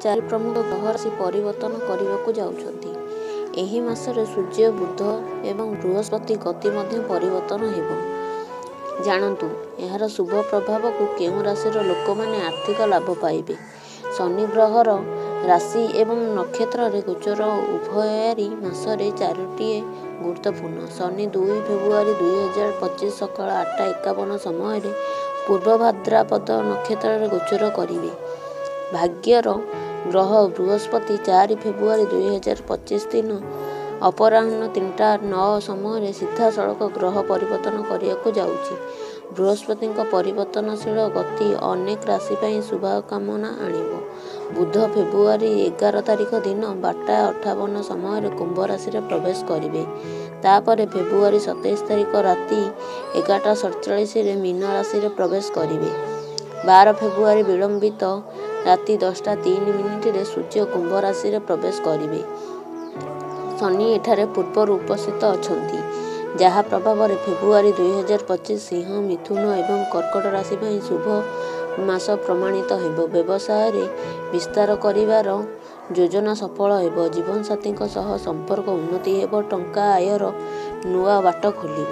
ଚାରି ପ୍ରମୁଖ ଗ୍ରହ ରାଶି ପରିବର୍ତ୍ତନ କରିବାକୁ ଯାଉଛନ୍ତି। ଏହି ମାସରେ ସୂର୍ଯ୍ୟ, ବୁଧ ଏବଂ ବୃହସ୍ପତି ଗତି ମଧ୍ୟ ପରିବର୍ତ୍ତନ ହେବ। ଜାଣନ୍ତୁ ଏହାର ଶୁଭ ପ୍ରଭାବକୁ କେଉଁ ରାଶିର ଲୋକମାନେ ଆର୍ଥିକ ଲାଭ ପାଇବେ। ଶନି ଗ୍ରହର ରାଶି ଏବଂ ନକ୍ଷତ୍ରରେ ଗୋଚର ଉଭୟାରି ମାସରେ ଚାରୋଟିଏ ଗୁରୁତ୍ୱପୂର୍ଣ୍ଣ। ଶନି 2 ଫେବୃଆରୀ 2025 ସକାଳ 8:51 ସମୟରେ ପୂର୍ବ ଭାଦ୍ରପଦ ନକ୍ଷତ୍ରରେ ଗୋଚର କରିବେ। ଭାଗ୍ୟର ଗ୍ରହ ବୃହସ୍ପତି 4 ଫେବୃଆରୀ 2025 ଦିନ ଅପରାହ୍ନ 3:09 ସମୟରେ ସିଧାସଳଖ ଗ୍ରହ ପରିବର୍ତ୍ତନ କରିବାକୁ ଯାଉଛି। ବୃହସ୍ପତିଙ୍କ ପରିବର୍ତ୍ତନଶୀଳ ଗତି ଅନେକ ରାଶି ପାଇଁ ଶୁଭକାମନା ଆଣିବ। ବୁଧ ଫେବୃଆରୀ 11 ତାରିଖ ଦିନ 12:58 ସମୟରେ କୁମ୍ଭ ରାଶିରେ ପ୍ରବେଶ କରିବେ। ତାପରେ ଫେବୃଆରୀ 27 ତାରିଖ ରାତି 11:47ରେ ମୀନ ରାଶିରେ ପ୍ରବେଶ କରିବେ। 12 ଫେବୃଆରୀ ବିଳମ୍ବିତ ରାତି 10:03ରେ ସୂର୍ଯ୍ୟ କୁମ୍ଭ ରାଶିରେ ପ୍ରବେଶ କରିବେ। ଶନି ଏଠାରେ ପୂର୍ବରୁ ଉପସ୍ଥିତ ଅଛନ୍ତି, ଯାହା ପ୍ରଭାବରେ ଫେବୃଆରୀ 2025 ସିଂହ, ମିଥୁନ ଏବଂ କର୍କଟ ରାଶି ପାଇଁ ଶୁଭ ମାସ ପ୍ରମାଣିତ ହେବ। ବ୍ୟବସାୟରେ ବିସ୍ତାର କରିବାର ଯୋଜନା ସଫଳ ହେବ। ଜୀବନସାଥୀଙ୍କ ସହ ସମ୍ପର୍କ ଉନ୍ନତି ହେବ। ଟଙ୍କା ଆୟର ନୂଆ ବାଟ ଖୋଲିବ।